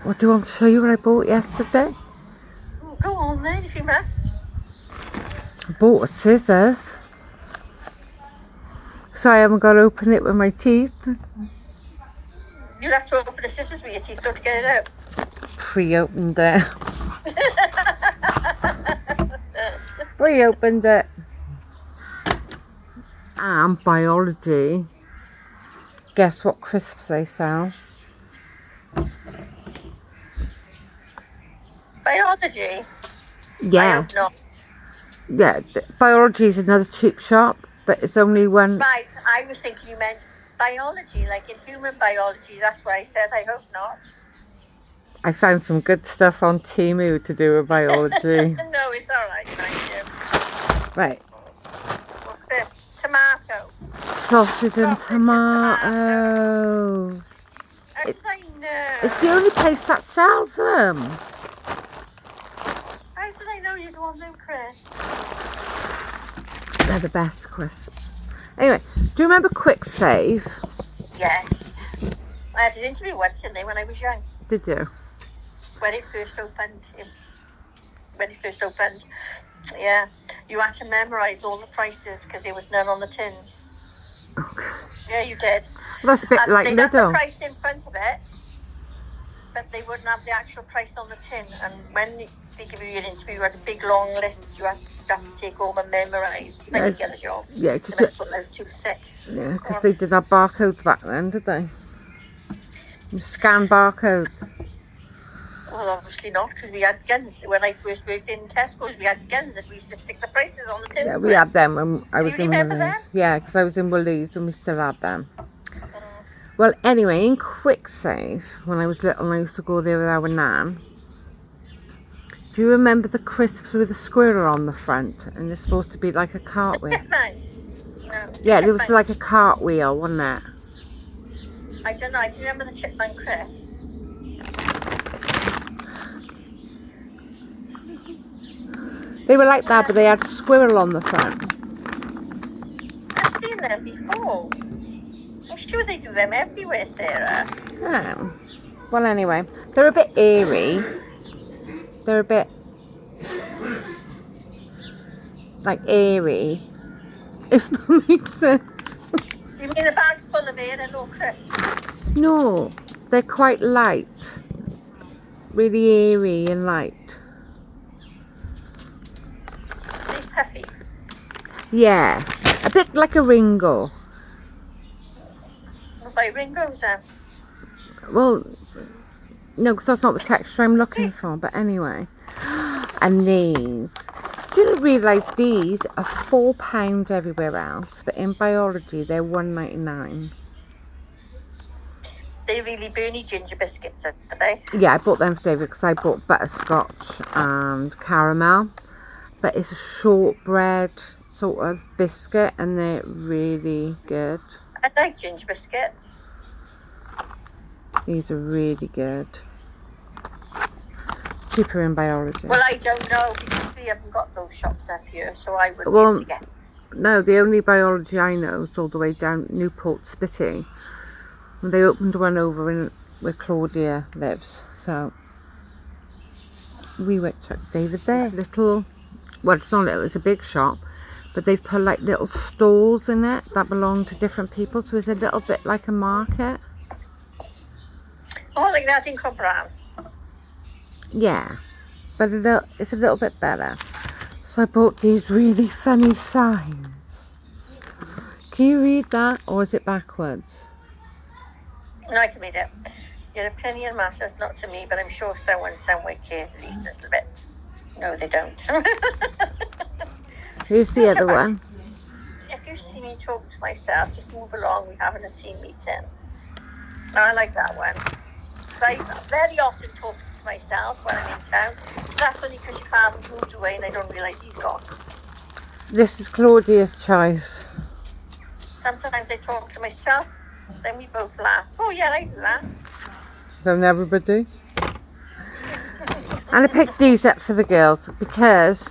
What do you want to show you what I bought yesterday? Go on then, if you must. I bought scissors. So I haven't got to open it with my teeth. You'll have to open the scissors with your teeth, don't to get it out. Pre-opened it. Pre-opened it. And biology. Guess what crisps they sell? Biology? Yeah. I hope not. Yeah, biology is another cheap shop, but it's only one. Right, I was thinking you meant biology, like in human biology. That's what I said. I hope not. I found some good stuff on Temu to do with biology. No, it's all right, thank you. Right. What's this? Tomato. Sausage and tomato. How did I know? It's the only place that sells them. How did I know you'd want them, Chris? They're the best crisps. Anyway, do you remember Quick Save? Yes. I had an interview once, didn't I, when I was young? Did you? When it first opened. Yeah. You had to memorise all the prices because there was none on the tins. Okay. Yeah, you did. Well, that's a bit like they had the Lidl. price in front of it, but they wouldn't have the actual price on the tin. And when they give you an interview, you had a big long list you had to take home and memorise. Like you get a job. Yeah, because they put those too thick. Yeah, because they didn't have barcodes back then, did they? You scan barcodes. Well, obviously not, because we had guns. When I first worked in Tesco's, we had guns that we used to stick the prices on the tins. Yeah, we had them when I was in remember Woolies. that? Yeah, because I was in Woolies and we still had them. Well, anyway, in Quick Save, when I was little and I used to go there with our nan, do you remember the crisps with a squirrel on the front? And it's supposed to be like a cartwheel. No, Yeah, it was like a cartwheel, wasn't it? I don't know. I can remember the chipmunk crisps. They were like that, but they had a squirrel on the front. I've seen them before. I'm sure they do them everywhere, Sarah. Oh. Well, anyway, they're a bit airy. They're a bit like airy, if that makes sense. You mean the bag's full of air and no crisps? No, they're quite light. Really airy and light. They're puffy. Yeah, a bit like a Ringo. What about Ringo's then? Well, no, because that's not the texture I'm looking for, but anyway. And these. Didn't realise these are £4 everywhere else, but in biology they're $1.99. They're really burny ginger biscuits, are they? Yeah, I bought them for David because I bought butterscotch and caramel. But it's a shortbread sort of biscuit and they're really good. I like ginger biscuits. These are really good. Cheaper in biology. Well, I don't know because we haven't got those shops up here, so I wouldn't be Well, able to get. no, the only biology I know is all the way down Newport Spitty. And they opened one over in where Claudia lives. So we went to David there. Little, well, it's not little, it's a big shop. But they've put like little stalls in it that belong to different people. So it's a little bit like a market. Oh, like that in Cobram. Yeah, but it's a little bit better. So I bought these really funny signs. Can you read that, or is it backwards? No, I can read it. Your opinion matters not to me, but I'm sure someone somewhere cares at least a little bit. No, they don't. Here's the other one. If you see me talk to myself, just move along. We're having a team meeting. I like that one. I very often talk to myself when I'm in town. That's only because your father's moved away and I don't realise he's gone. This is Claudia's choice. Sometimes I talk to myself, then we both laugh. Oh yeah, I do that. Don't everybody? And I picked these up for the girls because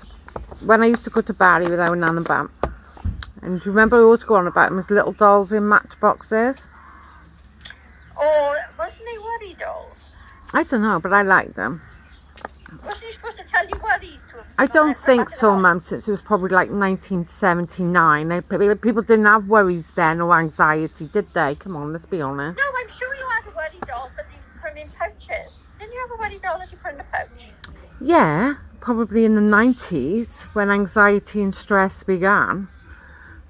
when I used to go to Barry with our nan and bam, and do you remember I always go on about them as little dolls in matchboxes? Oh, wasn't they worry dolls? I don't know, but I like them. Wasn't you supposed to tell your worries to have I gone don't out for think back in the so, house? Mum, since it was probably like 1979. People didn't have worries then or anxiety, did they? Come on, let's be honest. No, I'm sure you had a worry doll, but you put them in pouches. Didn't you have a worry doll that you put in a pouch? Yeah, probably in the 90s when anxiety and stress began.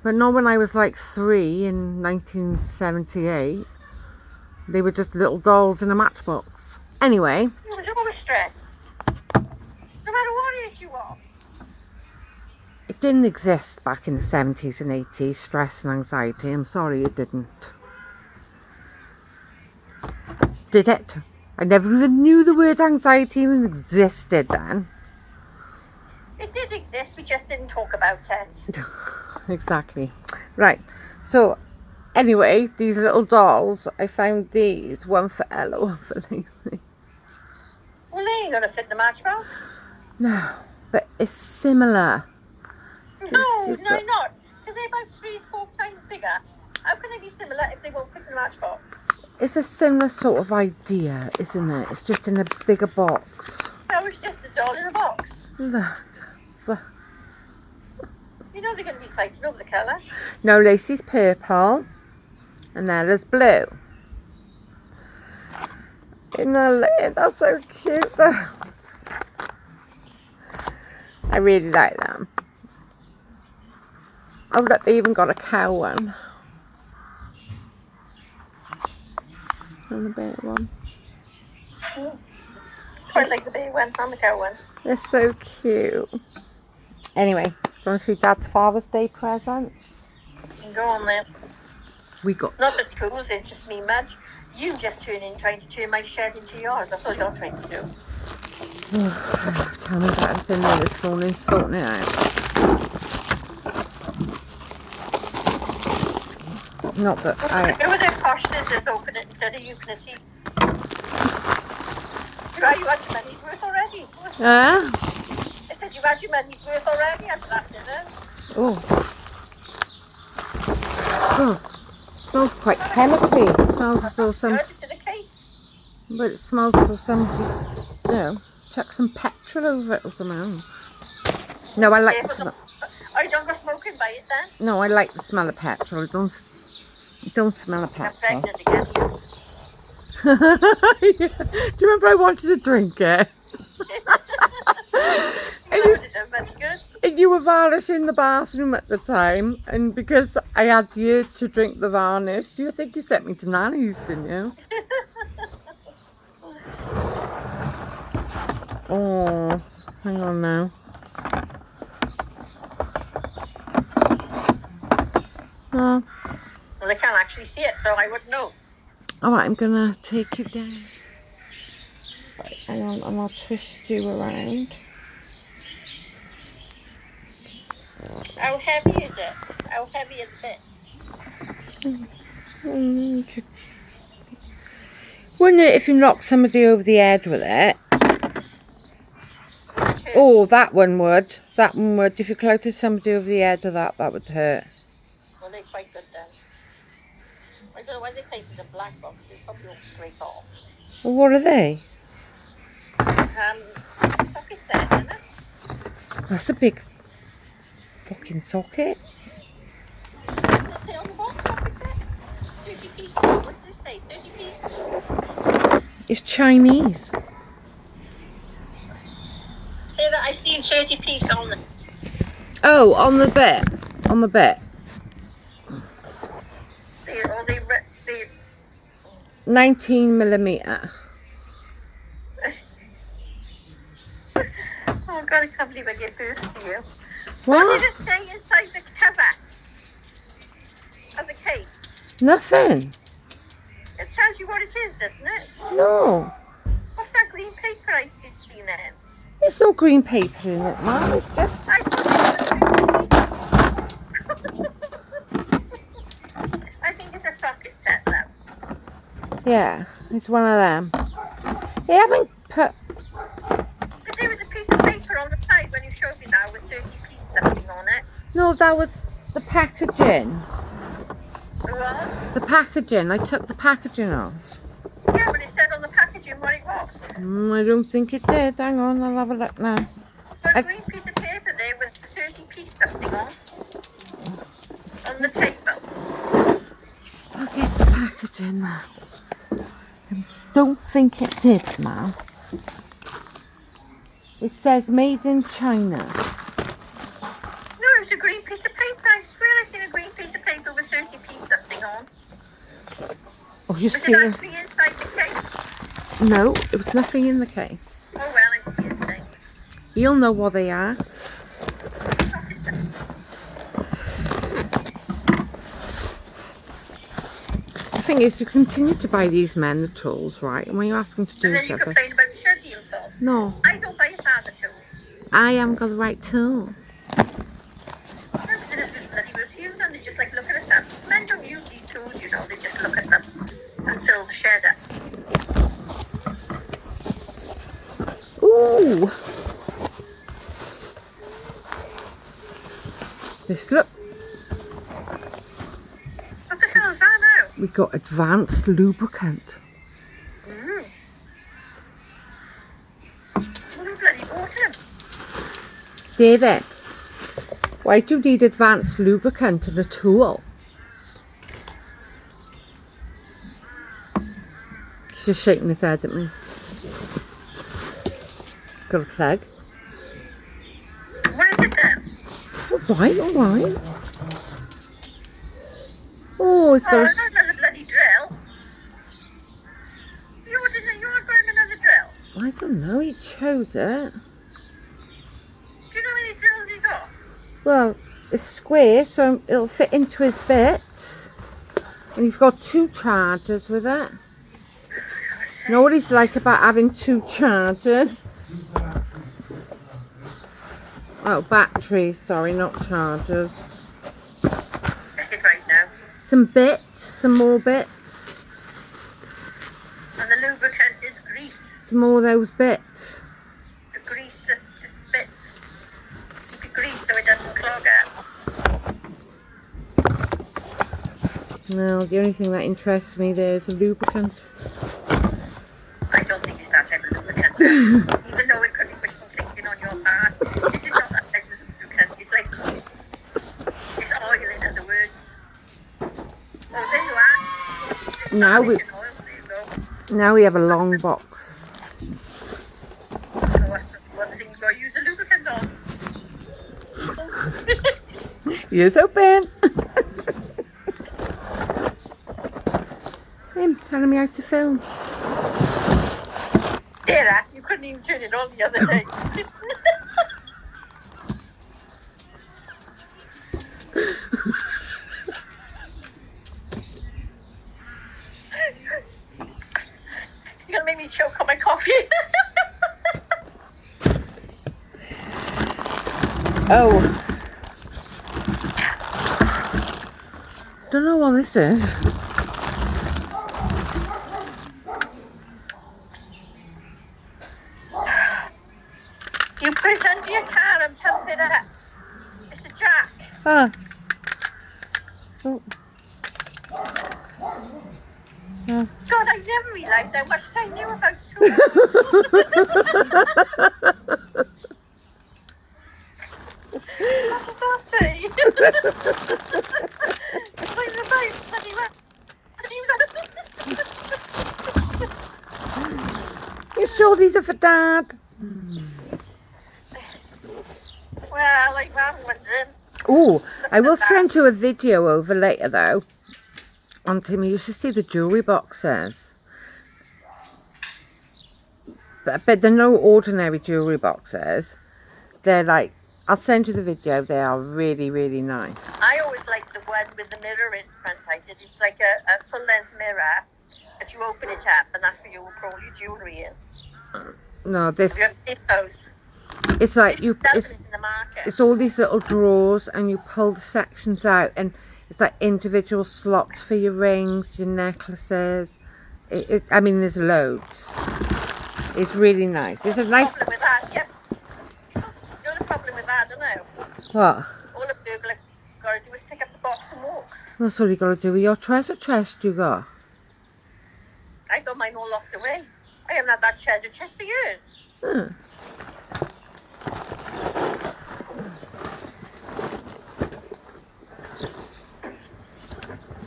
But not when I was like 3 in 1978. They were just little dolls in a matchbox. Anyway. You was always stressed. No matter what age you are. It didn't exist back in the 70s and 80s, stress and anxiety. I'm sorry it didn't. Did it? I never even knew the word anxiety even existed then. It did exist, we just didn't talk about it. Exactly. Right. So, anyway, these little dolls, I found these. One for Ella, one for Lacey. Well, they ain't going to fit the matchbox. No, but it's similar. No, no, they're not. Because they're about 3-4 times bigger. How can they be similar if they won't fit in the matchbox? It's a similar sort of idea, isn't it? It's just in a bigger box. No, it's just a doll in a box. Look. You know they're going to be fighting over the colour. No, Lacey's purple and Ella's blue. In the lid, that's so cute though. I really like them. Oh look, they even got a cow one. And a bear one. Quite like the bear one and the cow one. They're so cute. Anyway, do you want to see Dad's Father's Day presents? Go on then. We got... Not the tools, it's just me, Madge. You just trying to turn my shed into yours. That's what you're trying to do. Tell me that I was in there this morning sorting it out. Not that I... Go with their posh scissors, open it instead of using a teeth. You had your money's worth already. Huh? I said you had your money's worth already after that dinner. Oh. Smells quite chemically. It smells as though some... Good, it's in a case. But it smells as though somebody's, you know, chucked some petrol over it or something. No, I like the smell. Oh, you don't go smoking by it then? No, I like the smell of petrol. Don't smell of I'm petrol. pregnant again. Do you remember I wanted to drink it? And you were varnishing the bathroom at the time, and because I had the urge to drink the varnish, you think you sent me to Nanny's, didn't you? Oh, hang on now. Oh. Well, I can't actually see it, so I wouldn't know. Alright, I'm gonna take you down. Right, hang on, and I'll twist you around. How heavy is it? How heavy is it? Wouldn't it if you knocked somebody over the head with it? Oh, that one would. That one would. If you clouted somebody over the head with that, that would hurt. Well, they're quite good then. I don't know why they place it in a black box. It's probably all straight off. Well, what are they? Socket set, isn't it? That's a big fucking socket. Does it say on the box, socket set? 30 piece. What's this say? 30 piece? It's Chinese. Say that I see 30 piece on the... Oh, on the bit. On the bit. They 19mm. Oh God, I can't believe I gave birth to you. What? What did it say inside the cover of the case? Nothing. It tells you what it is, doesn't it? No. What's that green paper I see then? There's no green paper in it, Mum. It's just... I think it's a socket set though. Yeah, it's one of them. They haven't put... But there was a piece of paper on the side when you showed me that with 30 piece something on it. No, that was the packaging. The what? The packaging. I took the packaging off. Yeah, but it said on the packaging what it was? I don't think it did. Hang on, I'll have a look now. There's a green piece of paper there with 30p something on the table. I'll get the packaging now. I don't think it did, Mal. It says made in China. No, it's a green piece of paper. I swear I seen a green piece of paper with 30p something on. Oh, you Was see it it? actually inside the case? No, it was nothing in the case. Oh well, I see it things. You'll know what they are. The thing is, you continue to buy these men the tools, right? And when you ask them to do And then you something, complain about shoddy info. no, I don't buy father tools. I haven't got the right tool. There's bloody routines and they just like look at it up. Men don't use these tools, you know, they just look at them and fill the shed up. Ooh! This look, What the hell is that now? we got advanced lubricant. Mm. What a bloody autumn. David, why do you need advanced lubricant and a tool? She's just shaking his head at me. Got a plug. What is it then? Alright, alright. Oh, it's Oh, got a... it's not another bloody drill. You ordered him another drill. I don't know, he chose it. Do you know how many drills he got? Well, it's square, so it'll fit into his bits. And he's got 2 chargers with it. You know what he's like about having 2 chargers? Oh, batteries, sorry, not chargers. Check it right now. Some bits, some more bits. And the lubricant is grease. Some more of those bits. The grease, the bits. Keep it greased so it doesn't clog up. No, the only thing that interests me there is the lubricant. I don't think it's that type of lubricant. Even though it could be wishful thinking on your part. It is not that type of lubricant. It's like grease. It's oil, in other words. Oh, there you are. Now we, Oil, there you go. now we have a long box. So what thing you got to use the lubricant on? Here's open. Him telling me how to film. Sarah, you couldn't even turn it on the other day. You're gonna make me choke on my coffee. Oh. Don't know what this is. You put it under your car and pump it up. It's a jack. Ah. Oh. Oh. God, I never realised how much I knew about tools. What does that say? It's like the boat, bloody well. You sure these are for Dad? Well, like I'm wondering. Oh, I will send you a video over later though. On Temu, you should see the jewellery boxes. But they're no ordinary jewellery boxes. They're like, I'll send you the video. They are really, really nice. I always like the one with the mirror in front. I did. It's like a full-length mirror, but you open it up, and that's where you will put all your jewellery in. No, this, Have you ever seen those? it's like you, It's in the market. it's all these little drawers and you pull the sections out and it's like individual slots for your rings, your necklaces. I mean, there's loads. It's really nice. It's a nice... Problem with that, yep. The only problem with that, I don't know. What? All a burglar got to do is pick up the box and walk. That's all you got to do with your treasure chest you got. I got mine all locked away. I I haven't had that cheddar cheese for years. Hmm.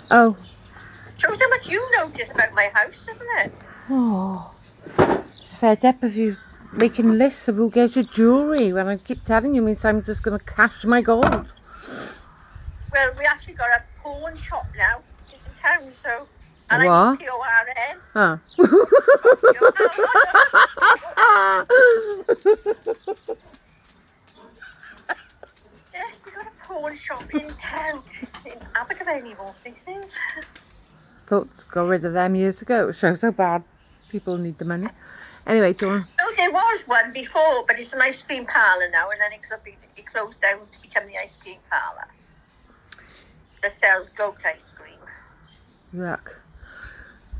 Oh. Shows how much you notice about my house, doesn't it? Oh. It's fed up of you making lists of who gets your jewellery when I keep telling you means I'm just going to cash my gold. Well, we actually got a pawn shop now in town, so... And What? I need P-O-R-N. Oh. Yes, we got a pawn shop in town. In Abergavenny, of all places. Thought got rid of them years ago. It shows how bad people need the money. Anyway, Dawn. No, there was one before, but it's an ice cream parlour now, and then it closed down to become the ice cream parlour that sells goat ice cream. Yuck.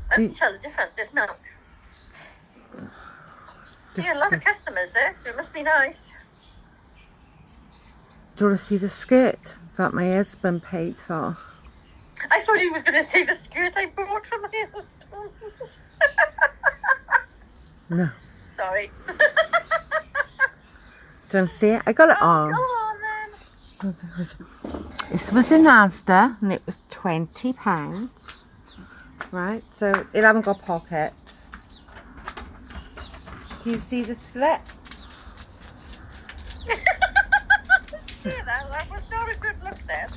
I can tell the difference, there's milk. Yeah, a lot of customers there, so it must be nice. Do you want to see the skirt that my husband paid for? I thought he was going to say the skirt I bought for my husband. No. Sorry. Do you want to see it? I got it on. Go on then. This was in Asda and it was £20. Right, so it haven't got pockets. Can you see the slit? See that? That was not a good look then.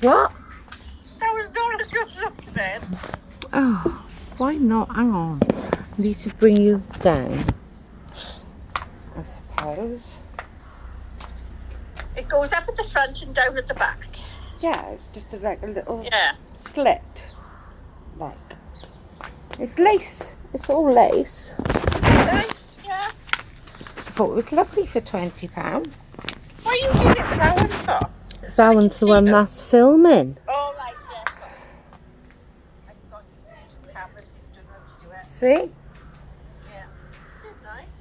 What? That was not a good look then. Oh, why not? Hang on. I need to bring you down, I suppose. It goes up at the front and down at the back. Yeah, it's just like a little Yeah. slit. Like, it's lace. It's all lace. Nice, yeah. I thought it was lovely for £20. What are you doing it with that one for? Because that one's the one that's filming. Oh, right, yeah. I forgot you used two cameras, you don't know how to do it. See? Yeah. Nice.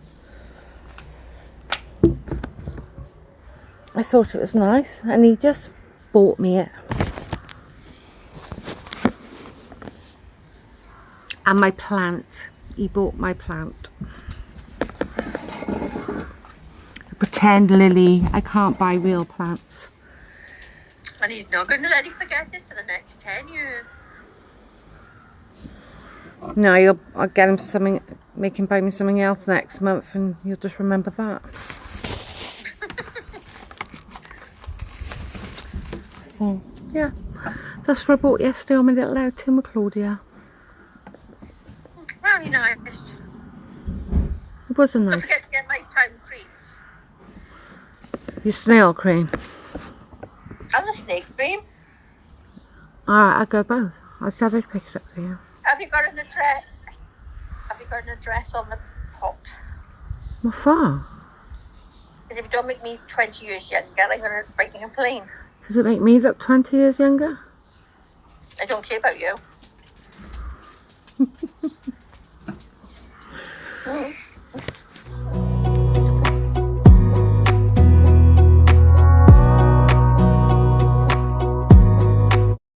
I thought it was nice, and he just bought me it. And my plant. He bought my plant. A pretend lily. I can't buy real plants. And he's not going to let you forget it for the next 10 years. No, I'll get him something, make him buy me something else next month, and you'll just remember that. So, yeah. That's what I bought yesterday on my little out Temu, Claudia. Very nice. It was a Don't nice. forget to get my pound creams. Your snail cream. And the snake cream. Alright, I'll go both. I'll see if I pick it up for you. Have you got an address? Have you got an address on the pot? What for? Because if you don't make me 20 years younger, I'm going to break a complaint. Does it make me look 20 years younger? I don't care about you.